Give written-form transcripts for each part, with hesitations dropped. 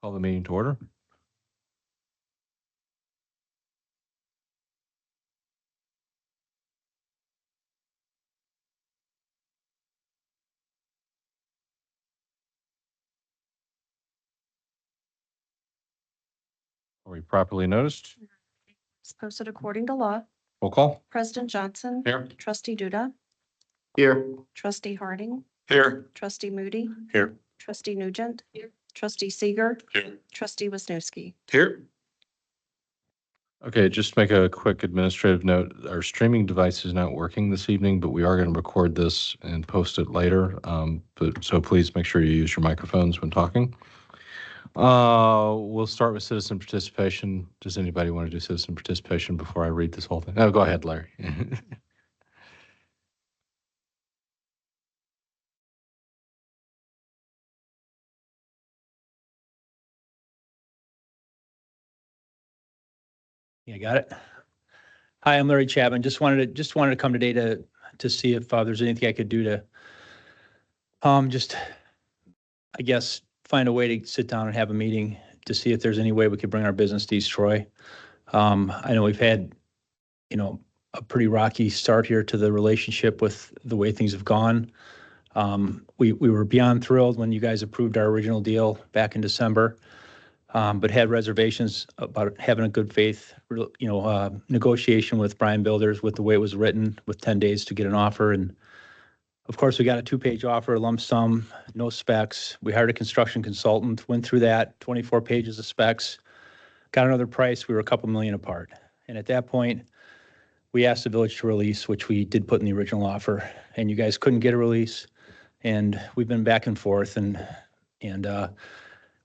Call the meeting to order. Are we properly noticed? It's posted according to law. Roll call. President Johnson. Here. Trustee Duda. Here. Trustee Harding. Here. Trustee Moody. Here. Trustee Nugent. Here. Trustee Seeger. Here. Trustee Wisniewski. Here. Okay, just make a quick administrative note. Our streaming device is not working this evening, but we are going to record this and post it later. So please make sure you use your microphones when talking. We'll start with citizen participation. Does anybody want to do citizen participation before I read this whole thing? Oh, go ahead, Larry. Yeah, got it. Hi, I'm Larry Chapman. Just wanted to come today to see if there's anything I could do to I guess, find a way to sit down and have a meeting to see if there's any way we could bring our business to East Troy. I know we've had, a pretty rocky start here to the relationship with the way things have gone. We were beyond thrilled when you guys approved our original deal back in December. But had reservations about having a good faith, negotiation with Brian Builders with the way it was written with 10 days to get an offer. And of course, we got a 2-page offer, lump sum, no specs. We hired a construction consultant, went through that, 24 pages of specs, got another price. We were a couple million apart. And at that point, we asked the village to release, which we did put in the original offer, and you guys couldn't get a release. And we've been back and forth and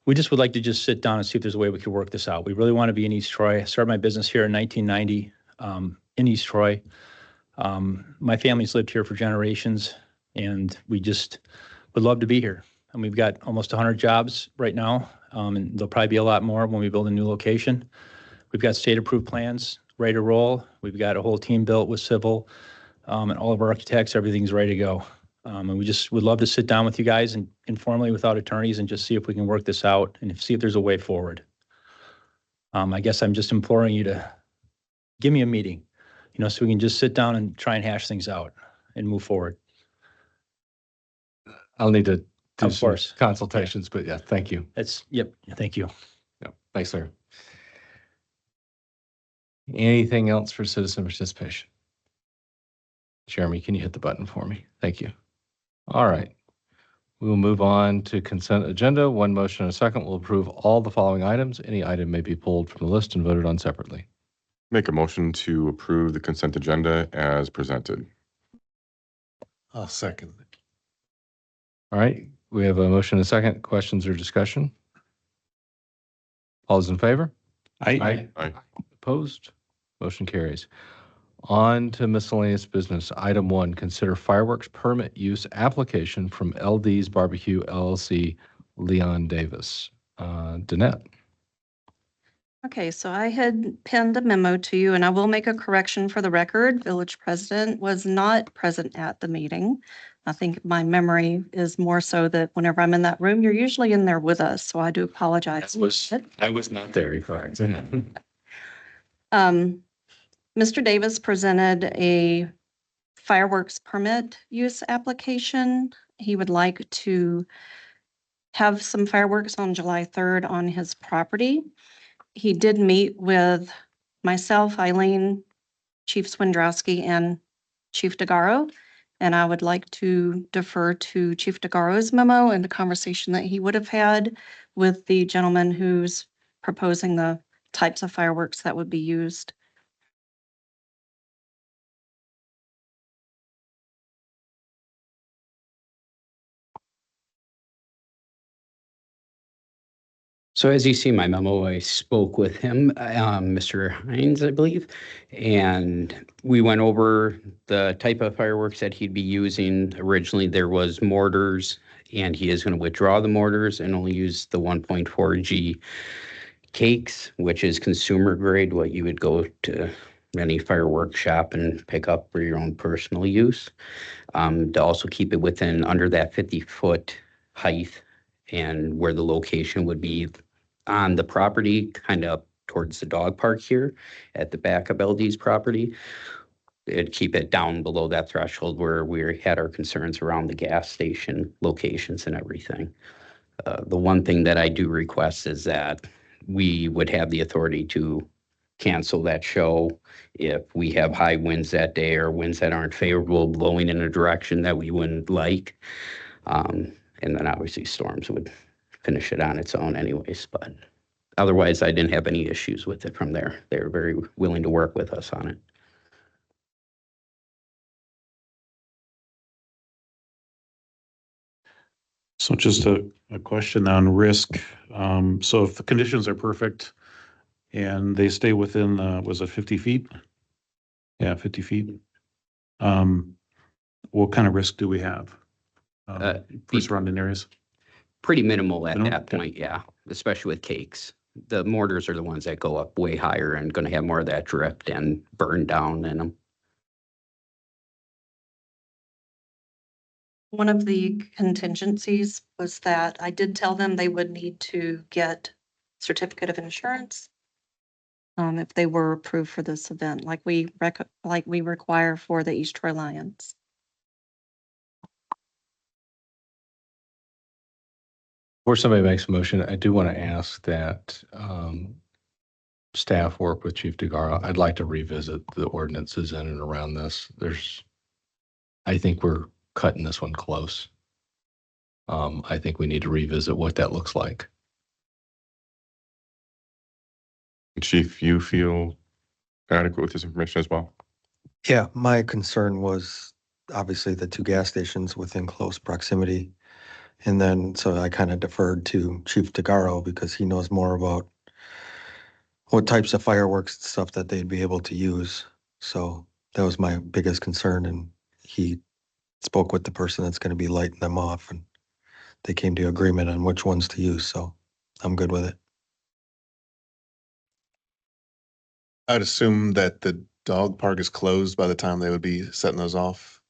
we just would like to just sit down and see if there's a way we could work this out. We really want to be in East Troy. I started my business here in 1990 in East Troy. My family's lived here for generations, and we just would love to be here. And we've got almost 100 jobs right now, and there'll probably be a lot more when we build a new location. We've got state-approved plans ready to roll. We've got a whole team built with civil, and all of our architects. Everything's ready to go. And we just would love to sit down with you guys and informally without attorneys and just see if we can work this out and see if there's a way forward. I guess I'm just imploring you to give me a meeting, so we can just sit down and try and hash things out and move forward. I'll need to do Of some course. consultations, but yeah, thank you. Yep. Thank you. Yeah, thanks, Larry. Anything else for citizen participation? Jeremy, can you hit the button for me? Thank you. All right. We will move on to consent agenda. One motion and a second will approve all the following items. Any item may be pulled from the list and voted on separately. Make a motion to approve the consent agenda as presented. I'll second it. All right. We have a motion and a second. Questions or discussion? All those in favor? Aye. Opposed? Motion carries. On to miscellaneous business. Item 1, consider fireworks permit use application from LD's Barbecue LLC, Leon Davis. Danette. Okay, so I had penned a memo to you, and I will make a correction for the record. Village president was not present at the meeting. I think my memory is more so that whenever I'm in that room, you're usually in there with us, so I do apologize. I was not there, correct. Mr. Davis presented a fireworks permit use application. He would like to have some fireworks on July 3rd on his property. He did meet with myself, Eileen, Chief Swindrowski, and Chief DeGaro, and I would like to defer to Chief DeGaro's memo and the conversation that he would have had with the gentleman who's proposing the types of fireworks that would be used. So as you see in my memo, I spoke with him, Mr. Hines, I believe, and we went over the type of fireworks that he'd be using. Originally, there was mortars, and he is going to withdraw the mortars and only use the 1.4G cakes, which is consumer grade, what you would go to any fireworks shop and pick up for your own personal use. To also keep it within under that 50-foot height and where the location would be on the property, kind of towards the dog park here at the back of LD's property. It'd keep it down below that threshold where we had our concerns around the gas station locations and everything. The one thing that I do request is that we would have the authority to cancel that show if we have high winds that day or winds that aren't favorable blowing in a direction that we wouldn't like. And then obviously storms would finish it on its own anyways, but otherwise I didn't have any issues with it from there. They were very willing to work with us on it. So just a question on risk. So if the conditions are perfect and they stay within, was it 50 feet? Yeah, 50 feet. What kind of risk do we have? For be- surrounding areas? Pretty minimal at Minimal? that point, yeah, especially with cakes. The mortars are the ones that go up way higher and gonna have more of that drift and burn down in them. One of the contingencies was that I did tell them they would need to get certificate of insurance if they were approved for this event, like we require for the East Troy Lions. Before somebody makes a motion, I do want to ask that staff work with Chief DeGaro. I'd like to revisit the ordinances in and around this. I think we're cutting this one close. I think we need to revisit what that looks like. Chief, you feel adequate with this information as well? Yeah, my concern was obviously the two gas stations within close proximity. And then, so I kind of deferred to Chief DeGaro because he knows more about what types of fireworks and stuff that they'd be able to use. So that was my biggest concern. And he spoke with the person that's going to be lighting them off, and they came to agreement on which ones to use. So I'm good with it. I'd assume that the dog park is closed by the time they would be setting those off.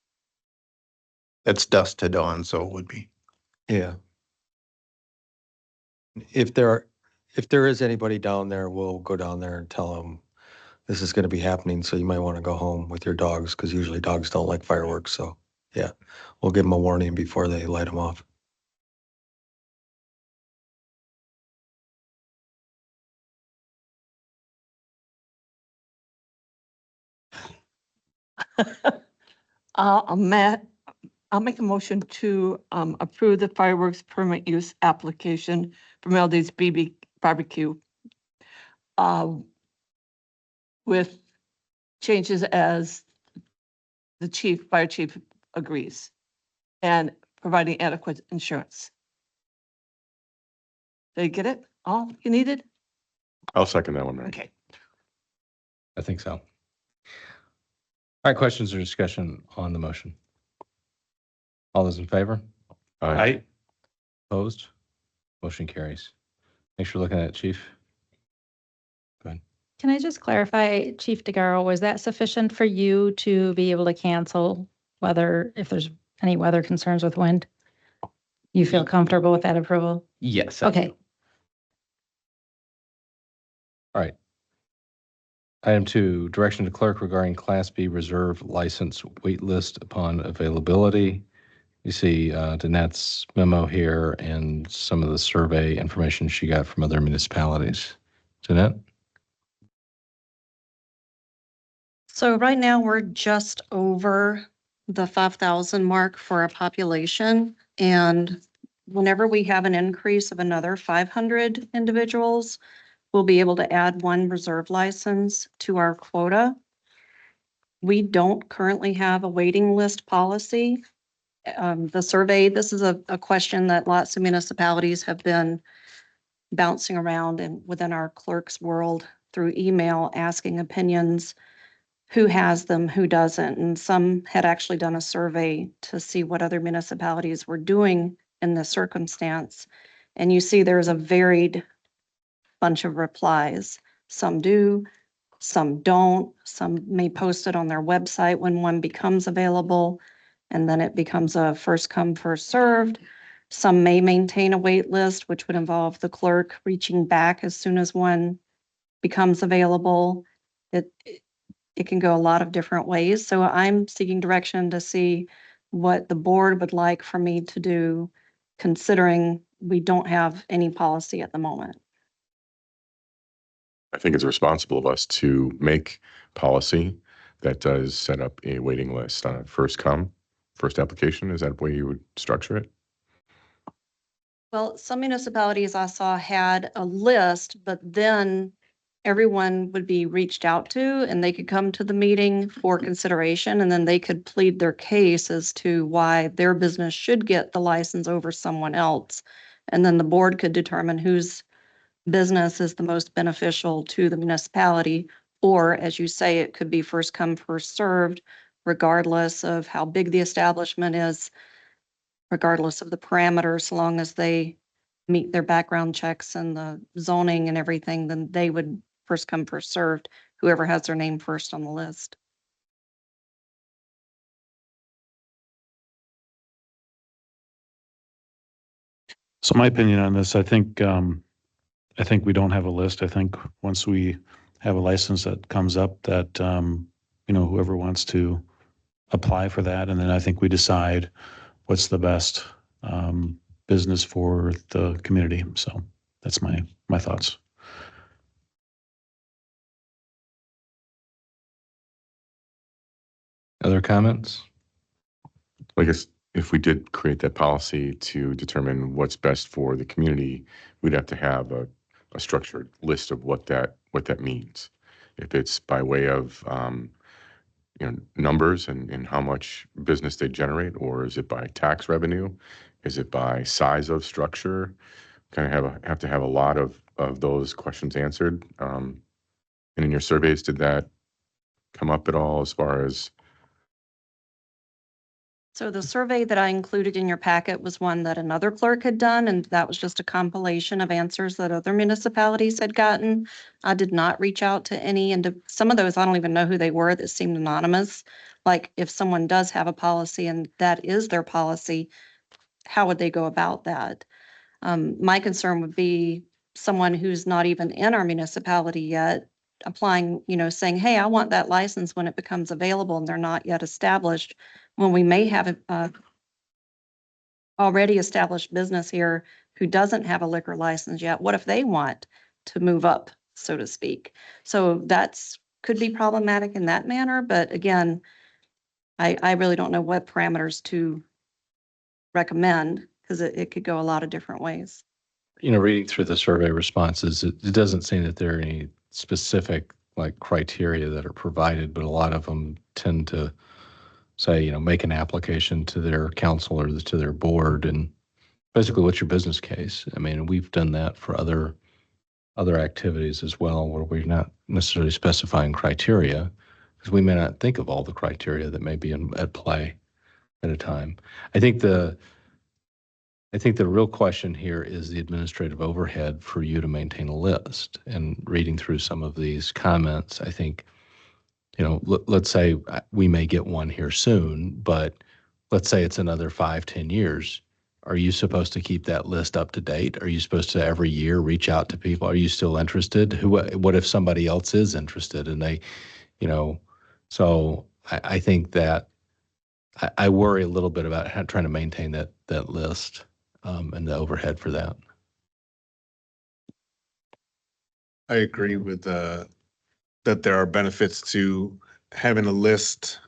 It's dusk to dawn, so it would be. Yeah. If there is anybody down there, we'll go down there and tell them this is going to be happening. So you might want to go home with your dogs because usually dogs don't like fireworks. So yeah, we'll give them a warning before they light them off. I'll make a motion to approve the fireworks permit use application for Melody's BB Barbecue with changes as the fire chief agrees, and providing adequate insurance. Did you get it? All you needed? I'll second that one, Mary. Okay. I think so. All right, questions or discussion on the motion? All those in favor? Aye. Opposed? Motion carries. Thanks for looking at it, Chief. Go ahead. Can I just clarify, Chief DeGaro, was that sufficient for you to be able to cancel if there's any weather concerns with wind? You feel comfortable with that approval? Yes. I Okay. do. All right. Item 2, direction to clerk regarding Class B reserve license wait list upon availability. You see Danette's memo here and some of the survey information she got from other municipalities. Danette? So right now, we're just over the 5,000 mark for our population. And whenever we have an increase of another 500 individuals, we'll be able to add one reserve license to our quota. We don't currently have a waiting list policy. The survey, this is a question that lots of municipalities have been bouncing around and within our clerk's world through email, asking opinions, who has them, who doesn't. And some had actually done a survey to see what other municipalities were doing in this circumstance. And you see there's a varied bunch of replies. Some do, some don't. Some may post it on their website when one becomes available, and then it becomes a first come, first served. Some may maintain a wait list, which would involve the clerk reaching back as soon as one becomes available. It can go a lot of different ways. So I'm seeking direction to see what the board would like for me to do, considering we don't have any policy at the moment. I think it's responsible of us to make policy that does set up a waiting list on a first come, first application. Is that the way you would structure it? Well, some municipalities I saw had a list, but then everyone would be reached out to and they could come to the meeting for consideration and then they could plead their case as to why their business should get the license over someone else. And then the board could determine whose business is the most beneficial to the municipality. Or as you say, it could be first come, first served, regardless of how big the establishment is, regardless of the parameters, so long as they meet their background checks and the zoning and everything, then they would first come, first served, whoever has their name first on the list. So my opinion on this, I think we don't have a list. I think once we have a license that comes up that, whoever wants to apply for that, and then I think we decide what's the best business for the community. So that's my thoughts. Other comments? I guess if we did create that policy to determine what's best for the community, we'd have to have a structured list of what that means. If it's by way of numbers and how much business they generate, or is it by tax revenue? Is it by size of structure? Kind of have to have a lot of those questions answered. And in your surveys, did that come up at all as far as? So the survey that I included in your packet was one that another clerk had done, and that was just a compilation of answers that other municipalities had gotten. I did not reach out to any, and some of those, I don't even know who they were, that seemed anonymous. Like if someone does have a policy and that is their policy, how would they go about that? My concern would be someone who's not even in our municipality yet, applying, saying, hey, I want that license when it becomes available, and they're not yet established, when we may have a already established business here who doesn't have a liquor license yet. What if they want to move up, so to speak? So that's could be problematic in that manner. But again, I really don't know what parameters to recommend because it could go a lot of different ways. Reading through the survey responses, it doesn't seem that there are any specific like criteria that are provided, but a lot of them tend to say, make an application to their council or to their board and basically what's your business case? I mean, we've done that for other activities as well, where we're not necessarily specifying criteria because we may not think of all the criteria that may be at play at a time. I think the real question here is the administrative overhead for you to maintain a list. And reading through some of these comments, I think, let's say we may get one here soon, but let's say it's another 5-10 years. Are you supposed to keep that list up to date? Are you supposed to every year reach out to people? Are you still interested? What if somebody else is interested and they, so I think that I worry a little bit about trying to maintain that list and the overhead for that. I agree with that there are benefits to having a list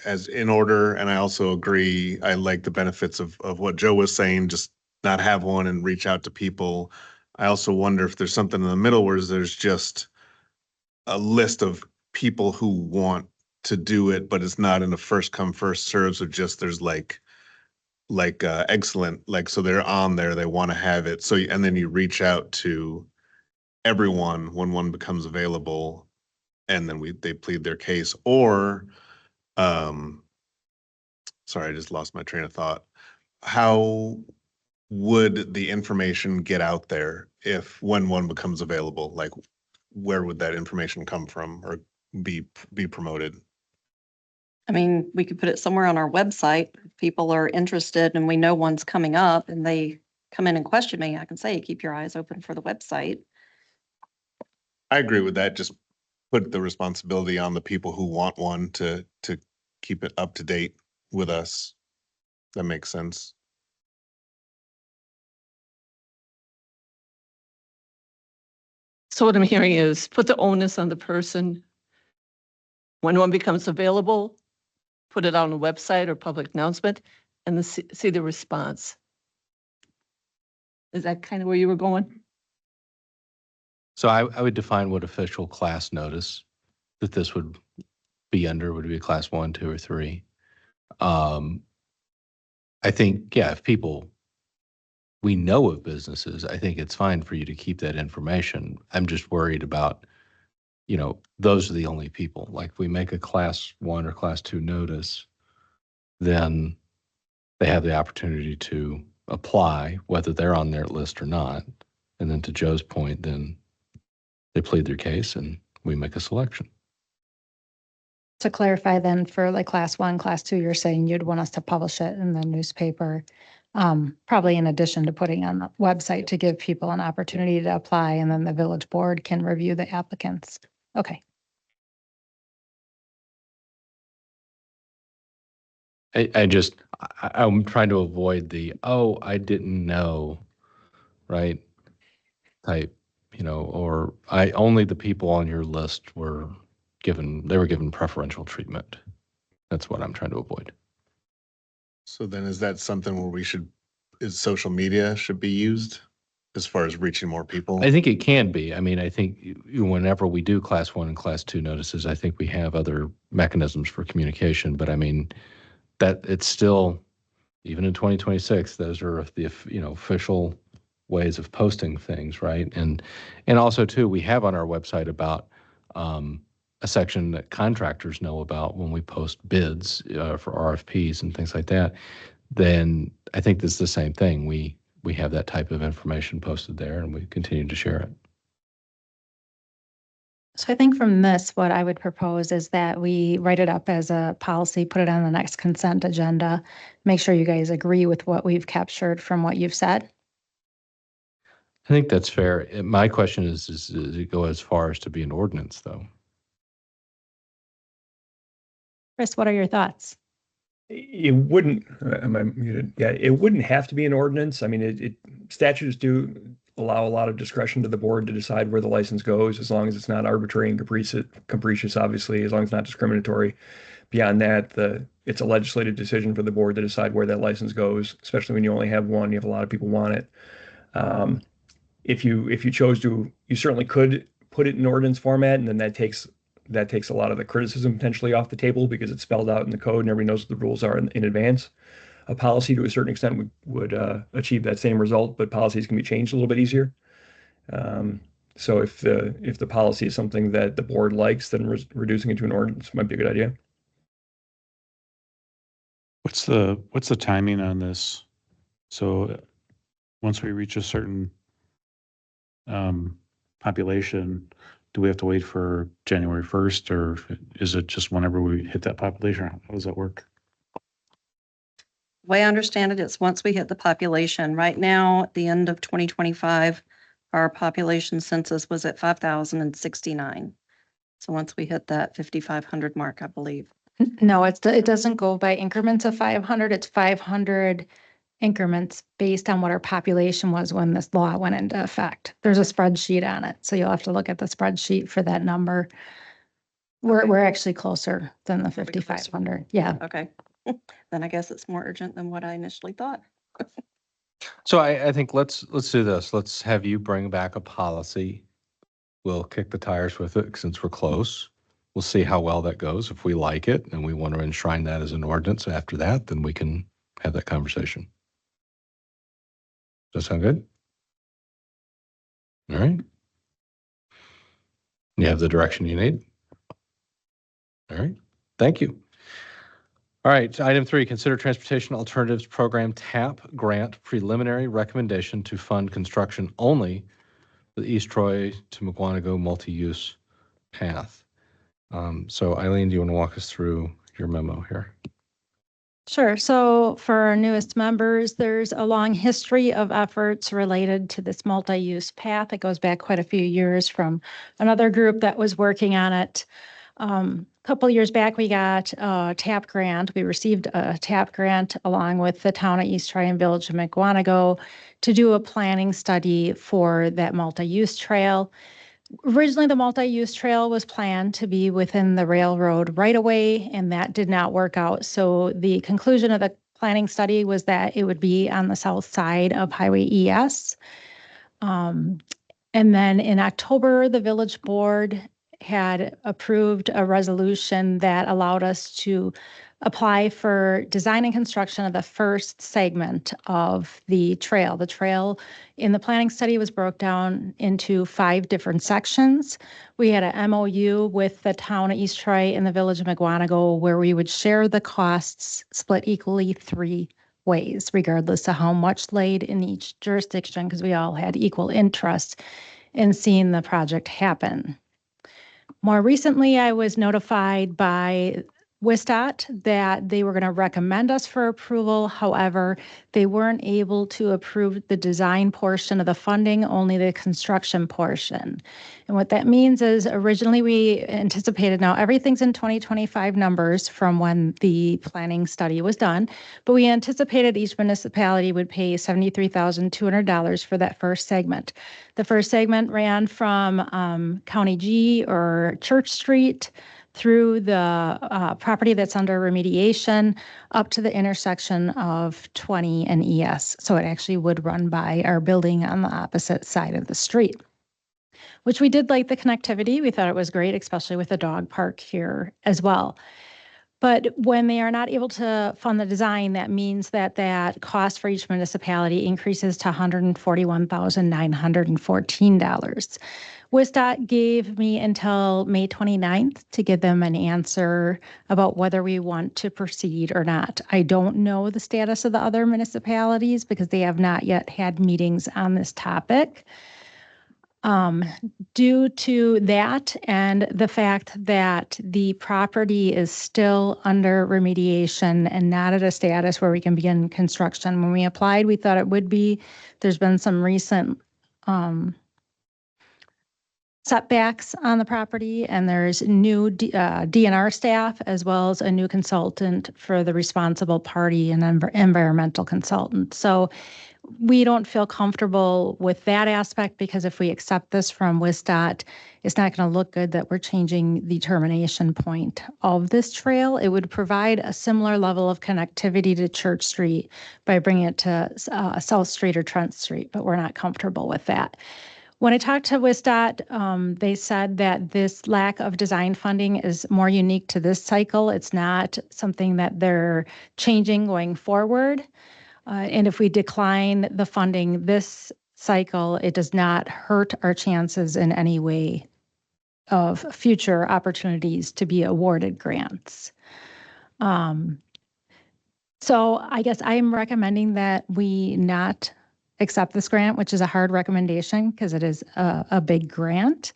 as in order. And I also agree, I like the benefits of what Joe was saying, just not have one and reach out to people. I also wonder if there's something in the middle where there's just a list of people who want to do it, but it's not in a first come, first serve. So just there's like excellent, so they're on there, they want to have it. So, and then you reach out to everyone when one becomes available and then they plead their case. Or sorry, I just lost my train of thought. How would the information get out there when one becomes available? Like, where would that information come from or be promoted? I mean, we could put it somewhere on our website. people are interested and we know one's coming up and they come in and question me, I can say, keep your eyes open for the website. I agree with that. Just put the responsibility on the people who want one to keep it up to date with us. That makes sense. So what I'm hearing is put the onus on the person. When one becomes available, put it on a website or public announcement and see the response. Is that kind of where you were going? So I would define what official class notice that this would be under would be a class 1, 2, or 3. I think, yeah, if people we know of businesses, I think it's fine for you to keep that information. I'm just worried about, those are the only people. Like if we make a class 1 or class 2 notice, then they have the opportunity to apply, whether they're on their list or not. And then to Joe's point, then they plead their case and we make a selection. To clarify then for like class 1, class 2, you're saying you'd want us to publish it in the newspaper, probably in addition to putting on the website to give people an opportunity to apply, and then the village board can review the applicants. Okay. I'm trying to avoid the, oh, I didn't know, right? Type, or only the people on your list were given preferential treatment. That's what I'm trying to avoid. So then is that something where is social media should be used as far as reaching more people? I think it can be. I mean, I think whenever we do class 1 and class 2 notices, I think we have other mechanisms for communication, but I mean, that it's still, even in 2026, those are the, official ways of posting things, right? And also too, we have on our website about a section that contractors know about when we post bids for RFPs and things like that. Then I think it's the same thing. We have that type of information posted there, and we continue to share it. So I think from this, what I would propose is that we write it up as a policy, put it on the next consent agenda, make sure you guys agree with what we've captured from what you've said. I think that's fair. My question is does it go as far as to be an ordinance, though? Chris, what are your thoughts? It wouldn't, am I muted? Yeah, it wouldn't have to be an ordinance. I mean, statutes do allow a lot of discretion to the board to decide where the license goes, as long as it's not arbitrary and capricious, obviously, as long as it's not discriminatory. Beyond that, it's a legislative decision for the board to decide where that license goes, especially when you only have one, you have a lot of people want it. If you chose to, you certainly could put it in ordinance format, and then that takes a lot of the criticism potentially off the table because it's spelled out in the code and everybody knows what the rules are in advance. A policy to a certain extent would achieve that same result, but policies can be changed a little bit easier. So if the policy is something that the board likes, then reducing it to an ordinance might be a good idea. What's the timing on this? So once we reach a certain population, do we have to wait for January 1st, or is it just whenever we hit that population? How does that work? The way I understand it, it's once we hit the population. Right now, at the end of 2025, our population census was at 5,069. So once we hit that 5,500 mark, I believe. No, it doesn't go by increments of 500. It's 500 increments based on what our population was when this law went into effect. There's a spreadsheet on it, so you'll have to look at the spreadsheet for that number. We're actually closer than the 5,500. Yeah. Okay. Then I guess it's more urgent than what I initially thought. So I think let's do this. Let's have you bring back a policy. We'll kick the tires with it since we're close. We'll see how well that goes. If we like it and we want to enshrine that as an ordinance after that, then we can have that conversation. Does that sound good? All right. You have the direction you need? All right. Thank you. All right. Item 3, consider Transportation Alternatives Program TAP grant preliminary recommendation to fund construction only the East Troy to McWanago multi-use path. So Eileen, do you want to walk us through your memo here? Sure. So for our newest members, there's a long history of efforts related to this multi-use path. It goes back quite a few years from another group that was working on it. A couple of years back, we got a TAP grant. We received a TAP grant along with the town of East Troy and Village of McWanago to do a planning study for that multi-use trail. Originally, the multi-use trail was planned to be within the railroad right-of-way, and that did not work out. So the conclusion of the planning study was that it would be on the south side of Highway ES. And then in October, the village board had approved a resolution that allowed us to apply for design and construction of the first segment of the trail. The trail in the planning study was broke down into 5 different sections. We had a MOU with the town of East Troy and the village of McWanago where we would share the costs split equally 3 ways, regardless of how much laid in each jurisdiction, because we all had equal interest in seeing the project happen. More recently, I was notified by WISDOT that they were going to recommend us for approval. However, they weren't able to approve the design portion of the funding, only the construction portion. And what that means is originally we anticipated, now everything's in 2025 numbers from when the planning study was done, but we anticipated each municipality would pay $73,200 for that first segment. The first segment ran from County G or Church Street through the property that's under remediation up to the intersection of 20 and ES. So it actually would run by our building on the opposite side of the street, which we did like the connectivity. We thought it was great, especially with the dog park here as well. But when they are not able to fund the design, that means that that cost for each municipality increases to $141,914. WISDOT gave me until May 29th to give them an answer about whether we want to proceed or not. I don't know the status of the other municipalities because they have not yet had meetings on this topic. Due to that and the fact that the property is still under remediation and not at a status where we can begin construction. When we applied, we thought it would be. There's been some recent setbacks on the property, and there's new DNR staff as well as a new consultant for the responsible party and environmental consultant. So we don't feel comfortable with that aspect because if we accept this from WISDOT, it's not going to look good that we're changing the termination point of this trail. It would provide a similar level of connectivity to Church Street by bringing it to South Street or Trent Street, but we're not comfortable with that. When I talked to WISDOT, they said that this lack of design funding is more unique to this cycle. It's not something that they're changing going forward. And if we decline the funding this cycle, it does not hurt our chances in any way of future opportunities to be awarded grants. So I guess I'm recommending that we not accept this grant, which is a hard recommendation because it is a big grant.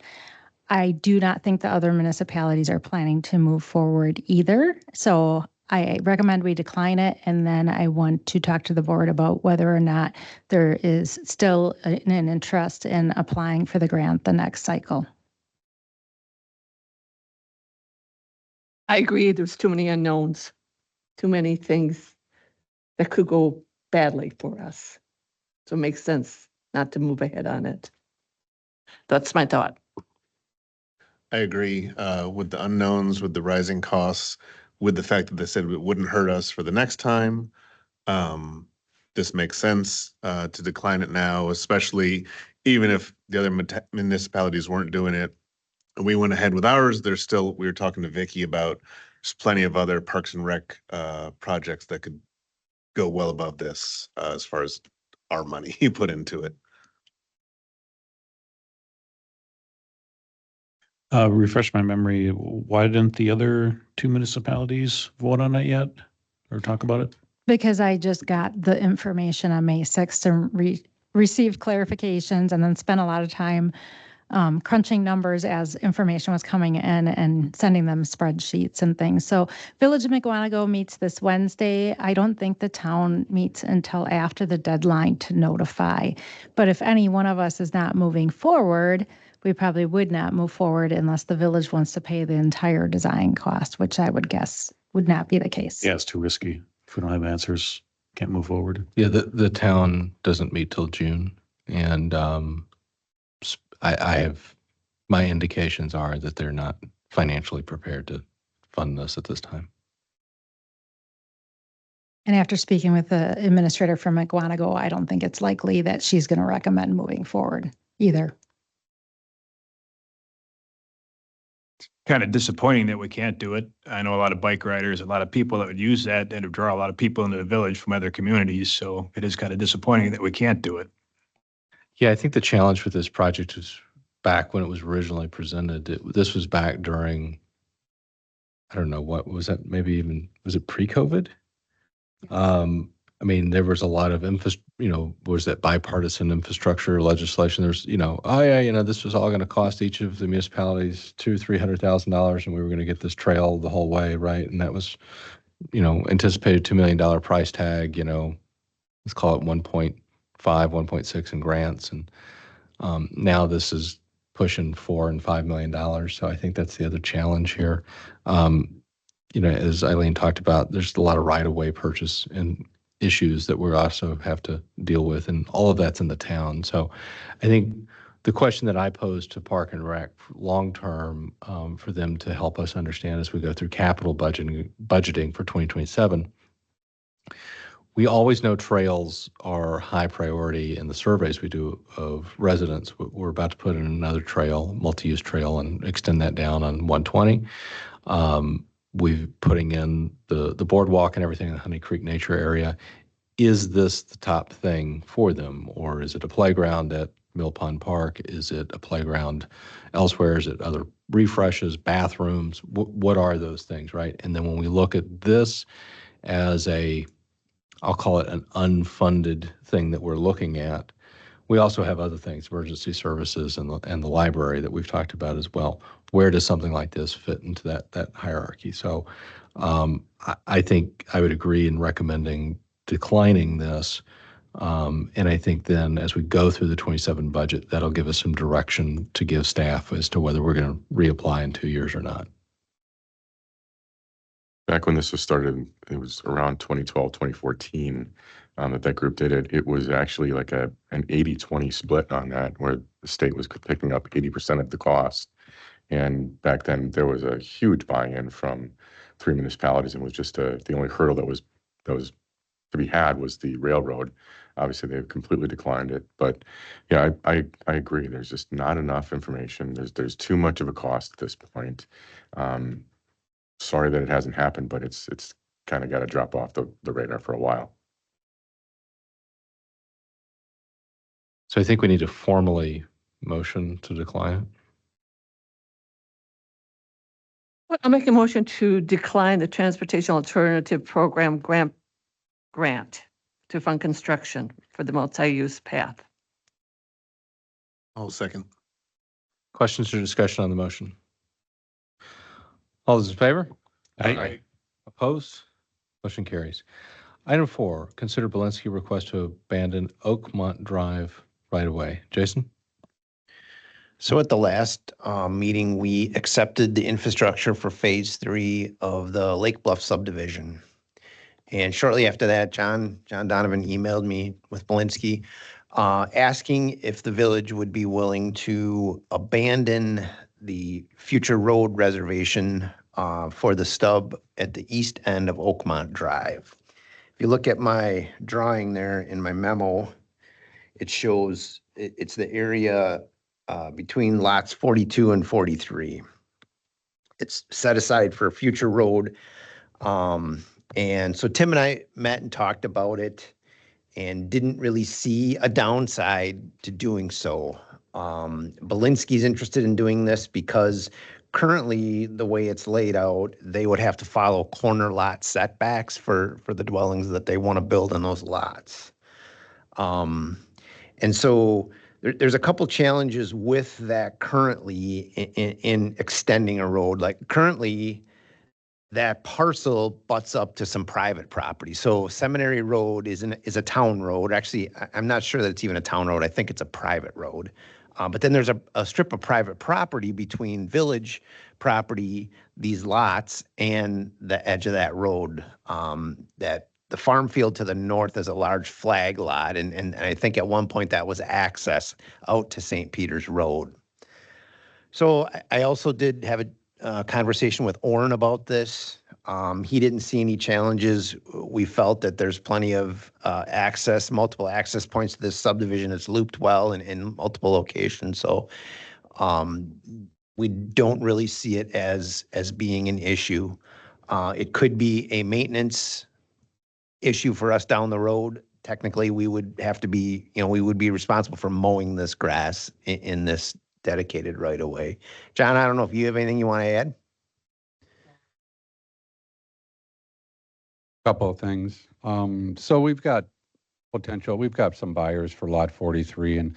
I do not think the other municipalities are planning to move forward either. So I recommend we decline it, and then I want to talk to the board about whether or not there is still an interest in applying for the grant the next cycle. I agree. There's too many unknowns, too many things that could go badly for us. So it makes sense not to move ahead on it. That's my thought. I agree with the unknowns, with the rising costs, with the fact that they said it wouldn't hurt us for the next time. This makes sense to decline it now, especially even if the other municipalities weren't doing it. And we went ahead with ours. There's still, we were talking to Vicky about there's plenty of other Parks and Rec projects that could go well above this as far as our money you put into it. Refresh my memory. Why didn't the other 2 municipalities vote on it yet or talk about it? Because I just got the information on May 6th and received clarifications and then spent a lot of time crunching numbers as information was coming in and sending them spreadsheets and things. So Village of McGuanago meets this Wednesday. I don't think the town meets until after the deadline to notify. But if any one of us is not moving forward, we probably would not move forward unless the village wants to pay the entire design cost, which I would guess would not be the case. Yeah, it's too risky. If we don't have answers, can't move forward. Yeah, the town doesn't meet till June, and I have, my indications are that they're not financially prepared to fund this at this time. And after speaking with the administrator from McGuanago, I don't think it's likely that she's going to recommend moving forward either. Kind of disappointing that we can't do it. I know a lot of bike riders, a lot of people that would use that, and it would draw a lot of people into the village from other communities. So it is kind of disappointing that we can't do it. Yeah, I think the challenge with this project was back when it was originally presented. This was back during, I don't know, what was that? Maybe even, was it pre-COVID? I mean, there was a lot of was that bipartisan infrastructure legislation? There's, oh yeah, this was all going to cost each of the municipalities $200,000-$300,000, and we were going to get this trail the whole way, right? And that was, anticipated $2 million price tag. Let's call it 1.5, 1.6 in grants, and now this is pushing $4 and $5 million. So I think that's the other challenge here. As Eileen talked about, there's a lot of right-of-way purchase and issues that we also have to deal with, and all of that's in the town. So I think the question that I posed to Park and Rec long-term for them to help us understand as we go through capital budgeting for 2027, we always know trails are high priority in the surveys we do of residents. We're about to put in another trail, multi-use trail, and extend that down on 120. We're putting in the boardwalk and everything in the Honey Creek Nature Area. Is this the top thing for them? Or is it a playground at Mill Pond Park? Is it a playground elsewhere? Is it other refreshes, bathrooms? What are those things, right? And then when we look at this as I'll call it an unfunded thing that we're looking at, we also have other things, emergency services and the library that we've talked about as well. Where does something like this fit into that hierarchy? So I think I would agree in recommending declining this. And I think then as we go through the 27 budget, that'll give us some direction to give staff as to whether we're going to reapply in 2 years or not. Back when this was started, it was around 2012, 2014 that group did it. It was actually like an 80-20 split on that, where the state was picking up 80% of the cost. And back then there was a huge buy-in from 3 municipalities, and it was just the only hurdle that was to be had was the railroad. Obviously they've completely declined it, but yeah, I agree. There's just not enough information. There's too much of a cost at this point. Sorry that it hasn't happened, but it's kind of got to drop off the radar for a while. So I think we need to formally motion to decline it. I'll make a motion to decline the Transportation Alternative Program grant to fund construction for the multi-use path. I'll second. Questions or discussion on the motion? All those in favor? Aye. Opposed? Motion carries. Item 4, consider Belinsky request to abandon Oakmont Drive right away. Jason? So at the last meeting, we accepted the infrastructure for phase 3 of the Lake Bluff subdivision. And shortly after that, John Donovan emailed me with Belinsky asking if the village would be willing to abandon the future road reservation for the stub at the east end of Oakmont Drive. If you look at my drawing there in my memo, it shows it's the area between lots 42 and 43. It's set aside for a future road. And so Tim and I met and talked about it and didn't really see a downside to doing so. Belinsky's interested in doing this because currently the way it's laid out, they would have to follow corner lot setbacks for the dwellings that they want to build on those lots. And so there's a couple challenges with that currently in extending a road. Like currently, that parcel butts up to some private property. So Seminary Road is a town road. Actually, I'm not sure that it's even a town road. I think it's a private road. But then there's a strip of private property between village property, these lots, and the edge of that road. That the farm field to the north is a large flag lot, and I think at one point that was access out to St. Peter's Road. So I also did have a conversation with Orrin about this. He didn't see any challenges. We felt that there's plenty of multiple access points to this subdivision. It's looped well in multiple locations. So we don't really see it as being an issue. It could be a maintenance issue for us down the road. Technically, we would have to be, we would be responsible for mowing this grass in this dedicated right of way. John, I don't know if you have anything you want to add? Couple of things. So we've got some buyers for lot 43, and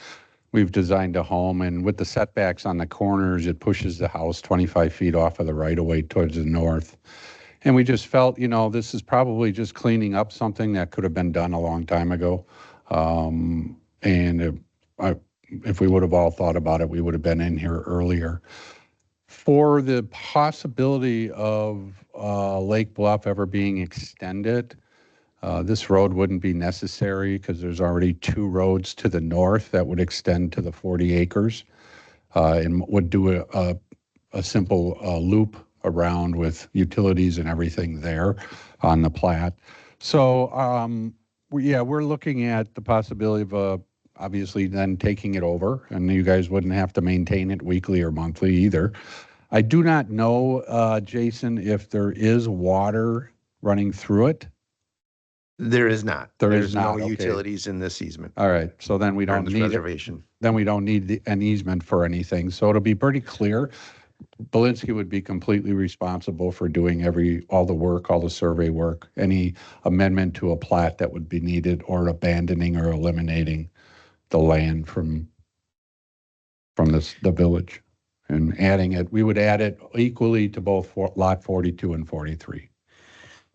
we've designed a home, and with the setbacks on the corners, it pushes the house 25 feet off of the right of way towards the north. And we just felt, this is probably just cleaning up something that could have been done a long time ago. And if we would have all thought about it, we would have been in here earlier. For the possibility of Lake Bluff ever being extended, this road wouldn't be necessary because there's already 2 roads to the north that would extend to the 40 acres and would do a simple loop around with utilities and everything there on the plat. So, we're looking at the possibility of obviously then taking it over, and you guys wouldn't have to maintain it weekly or monthly either. I do not know, Jason, if there is water running through it. There is not. There's no not, okay. utilities in this easement. All right, so then we or don't this need it. reservation. Then we don't need an easement for anything. So it'll be pretty clear. Belinsky would be completely responsible for doing all the work, all the survey work, any amendment to a plat that would be needed, or abandoning or eliminating the land from the village and adding it. We would add it equally to both lot 42 and 43.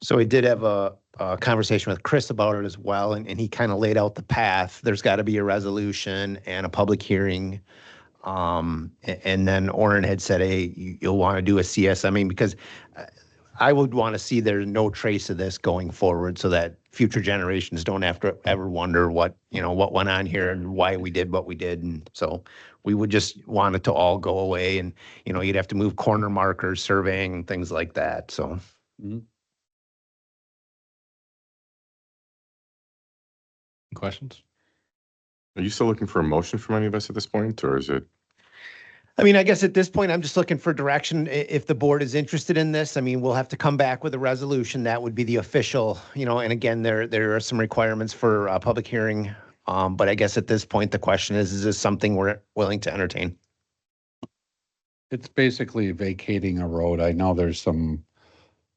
So we did have a conversation with Chris about it as well, and he kind of laid out the path. There's got to be a resolution and a public hearing. And then Orrin had said, hey, you'll want to do a CSMing, because I would want to see there's no trace of this going forward, so that future generations don't have to ever wonder what went on here and why we did what we did. And so we would just want it to all go away, and, you'd have to move corner markers, surveying, things like that. So. Mm-hmm. Questions? Are you still looking for a motion from any of us at this point, or is it? I mean, I guess at this point, I'm just looking for direction. If the board is interested in this, I mean, we'll have to come back with a resolution. That would be the official, and again, there are some requirements for a public hearing. But I guess at this point, the question is this something we're willing to entertain? It's basically vacating a road. I know there's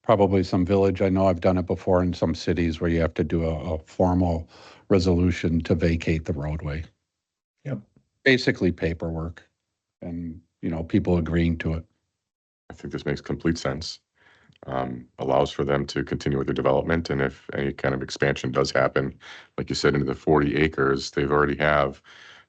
probably some village. I know I've done it before in some cities where you have to do a formal resolution to vacate the roadway. Yep. Basically paperwork and, people agreeing to it. I think this makes complete sense. Allows for them to continue with their development, and if any kind of expansion does happen, like you said, into the 40 acres, they've already have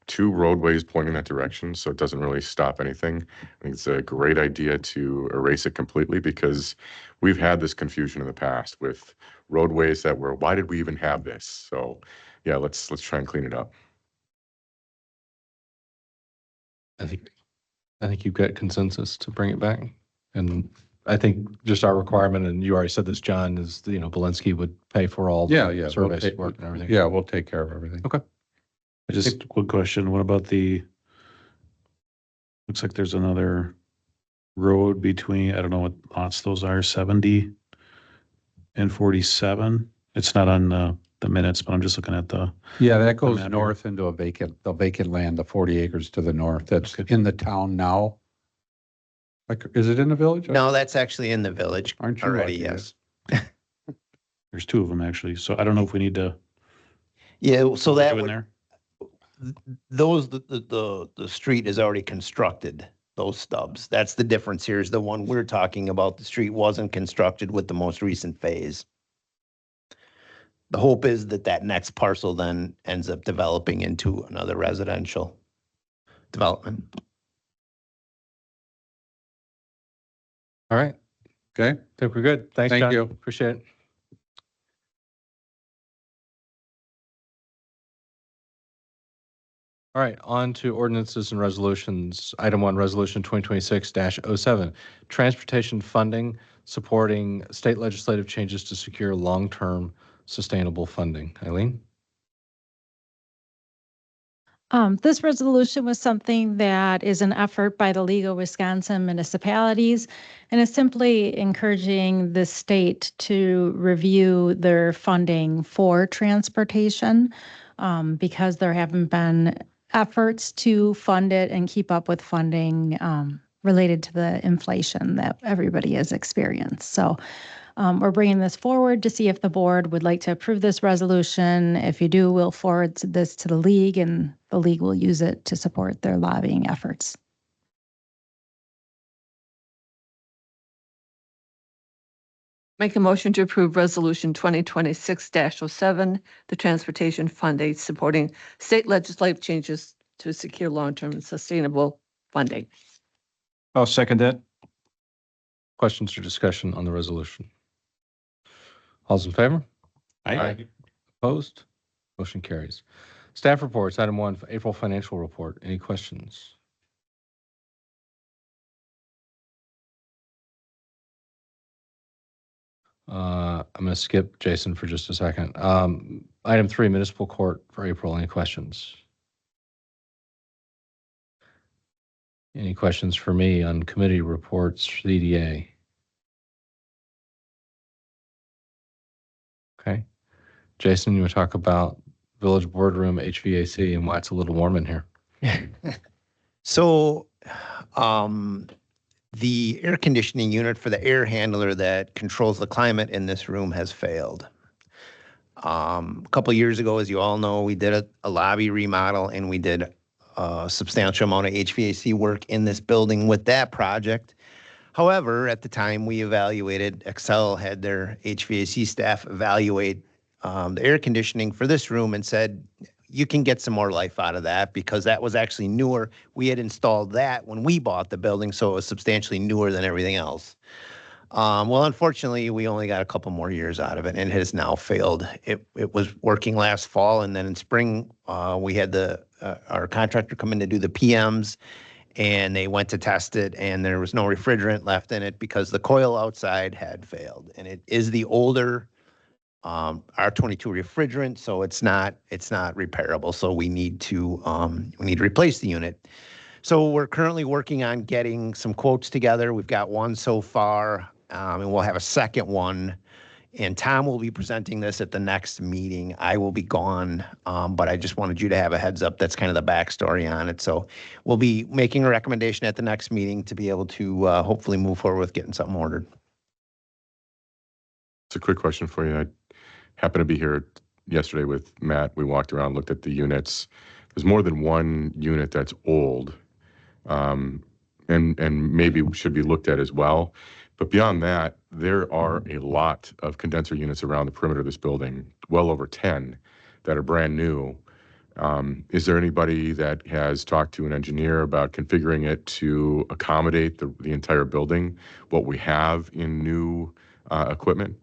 2 roadways pointing that direction, so it doesn't really stop anything. I think it's a great idea to erase it completely, because we've had this confusion in the past with roadways that were, why did we even have this? So yeah, let's try and clean it up. I think you've got consensus to bring it back. And I think just our requirement, and you already said this, John, is, Belinsky would pay for all the survey work and everything. Yeah, we'll take care of everything. Okay. Just a quick question. What about looks like there's another road between, I don't know what lots those are, 70 and 47. It's not on the minutes, but I'm just looking at the. Yeah, that goes map north into the vacant land, the 40 acres to the north. That's in the town now. Like, is it in the village? No, that's actually in the village Aren't you already, lucky, yes. There's 2 of them actually. So I don't know if we need to. Yeah, so that do in would, there. those, the street is already constructed, those stubs. That's the difference here is the one we're talking about. The street wasn't constructed with the most recent phase. The hope is that that next parcel then ends up developing into another residential development. All right, Okay, I think we're good. Thanks, Thank John. you. Appreciate it. All right, on to ordinances and resolutions. Item 1, Resolution 2026-07, transportation funding supporting state legislative changes to secure long-term sustainable funding. Eileen? This resolution was something that is an effort by the League of Wisconsin Municipalities, and is simply encouraging the state to review their funding for transportation, because there haven't been efforts to fund it and keep up with funding related to the inflation that everybody has experienced. So we're bringing this forward to see if the board would like to approve this resolution. If you do, we'll forward this to the league, and the league will use it to support their lobbying efforts. Make a motion to approve Resolution 2026-07, the transportation fund aid supporting state legislative changes to secure long-term and sustainable funding. I'll second that. Questions or discussion on the resolution? All's in favor? Opposed? Motion carries. Staff reports, item 1, April financial report. Any questions? I'm going to skip Jason for just a second. Item 3, municipal court for April. Any questions? Any questions for me on committee reports, CDA? Okay. Jason, you want to talk about village boardroom HVAC and why it's a little warm in here? So, the air conditioning unit for the air handler that controls the climate in this room has failed. A couple of years ago, as you all know, we did a lobby remodel, and we did a substantial amount of HVAC work in this building with that project. However, at the time we evaluated, Excel had their HVAC staff evaluate the air conditioning for this room and said, you can get some more life out of that because that was actually newer. We had installed that when we bought the building, so it was substantially newer than everything else. Well, unfortunately, we only got a couple more years out of it, and it has now failed. It was working last fall, and then in spring, we had our contractor come in to do the PMs, and they went to test it, and there was no refrigerant left in it because the coil outside had failed. And it is the older R22 refrigerant, so it's not repairable. So we need to replace the unit. So we're currently working on getting some quotes together. We've got one so far, and we'll have a second one. And Tom will be presenting this at the next meeting. I will be gone, but I just wanted you to have a heads up. That's kind of the backstory on it. So we'll be making a recommendation at the next meeting to be able to hopefully move forward with getting something ordered. It's a quick question for you. I happened to be here yesterday with Matt. We walked around, looked at the units. There's more than one unit that's old, and maybe should be looked at as well. But beyond that, there are a lot of condenser units around the perimeter of this building, well over 10 that are brand new. Is there anybody that has talked to an engineer about configuring it to accommodate the entire building, what we have in new equipment?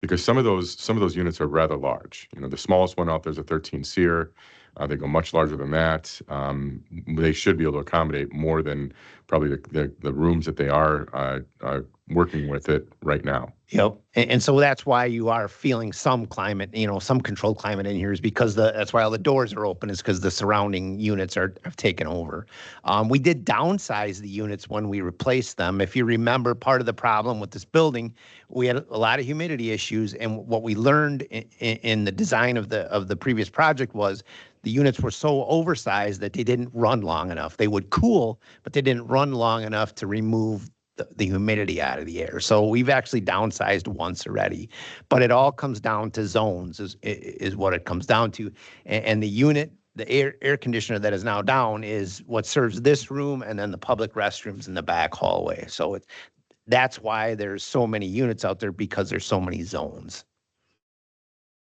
Because some of those units are rather large. You know, the smallest one out there is a 13 SEER. They go much larger than that. They should be able to accommodate more than probably the rooms that they are working with it right now. Yep. And so that's why you are feeling some climate, some controlled climate in here is because that's why all the doors are open, is because the surrounding units have taken over. We did downsize the units when we replaced them. If you remember, part of the problem with this building, we had a lot of humidity issues. And what we learned in the design of the previous project was the units were so oversized that they didn't run long enough. They would cool, but they didn't run long enough to remove the humidity out of the air. So we've actually downsized once already, but it all comes down to zones is what it comes down to. And the unit, the air conditioner that is now down is what serves this room and then the public restrooms in the back hallway. So that's why there's so many units out there, because there's so many zones.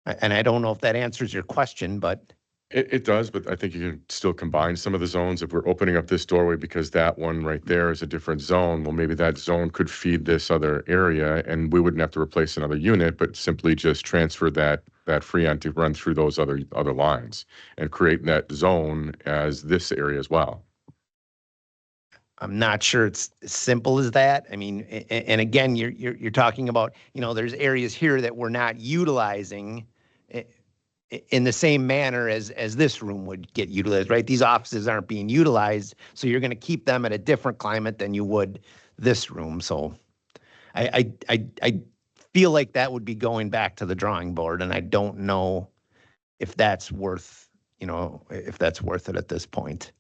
And I don't know if that answers your question, but It does, but I think you can still combine some of the zones. If we're opening up this doorway because that one right there is a different zone, well, maybe that zone could feed this other area and we wouldn't have to replace another unit, but simply just transfer that Freon to run through those other lines and create that zone as this area as well. I'm not sure it's as simple as that. I mean, and again, you're talking about, there's areas here that we're not utilizing in the same manner as this room would get utilized, right? These offices aren't being utilized, so you're going to keep them at a different climate than you would this room. So I feel like that would be going back to the drawing board, and I don't know if that's worth, if that's worth it at this point.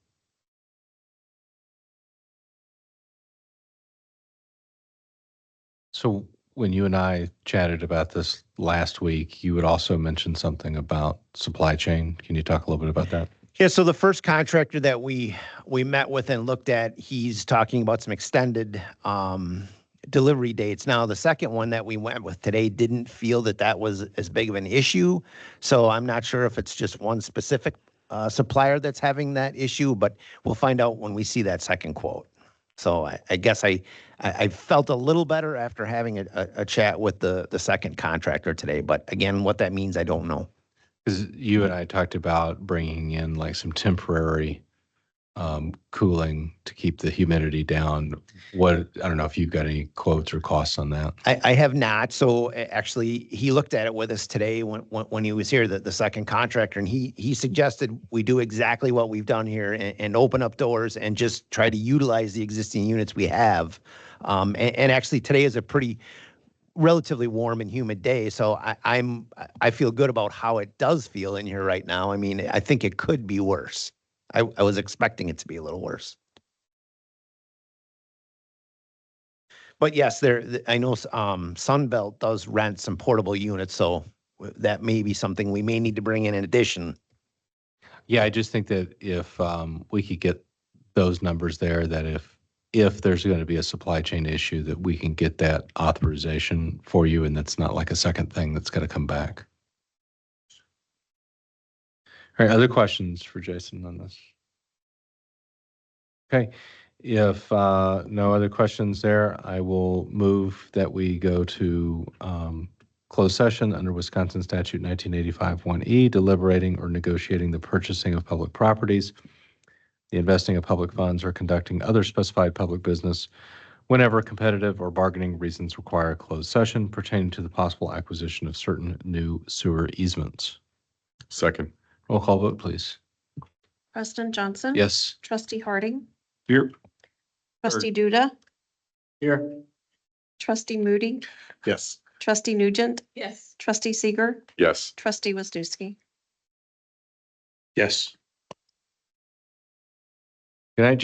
So when you and I chatted about this last week, you had also mentioned something about supply chain. Can you talk a little bit about that? Yeah, so the first contractor that we met with and looked at, he's talking about some extended delivery dates. Now, the second one that we went with today didn't feel that was as big of an issue. So I'm not sure if it's just one specific supplier that's having that issue, but we'll find out when we see that second quote. So I guess I felt a little better after having a chat with the second contractor today. But again, what that means, I don't know. Because you and I talked about bringing in like some temporary cooling to keep the humidity down. I don't know if you've got any quotes or costs on that. I have not. So actually, he looked at it with us today when he was here, the second contractor, and he suggested we do exactly what we've done here and open up doors and just try to utilize the existing units we have. And actually, today is a pretty relatively warm and humid day, so I feel good about how it does feel in here right now. I mean, I think it could be worse. I was expecting it to be a little worse. But yes, I know Sunbelt does rent some portable units, so that may be something we may need to bring in addition. Yeah, I just think that if we could get those numbers there, that if there's going to be a supply chain issue, that we can get that authorization for you, and that's not like a second thing that's going to come back. All right, other questions for Jason on this? Okay, if no other questions there, I will move that we go to closed session under Wisconsin Statute 1985 1E, deliberating or negotiating the purchasing of public properties, the investing of public funds, or conducting other specified public business whenever competitive or bargaining reasons require a closed session pertaining to the possible acquisition of certain new sewer easements. Second. Roll call vote, please. Preston Johnson. Yes. Trustee Harding. Here. Trustee Duda. Here. Trustee Moody. Yes. Trustee Nugent. Yes. Trustee Seeger. Yes. Trustee Wisniewski. Yes. Good night,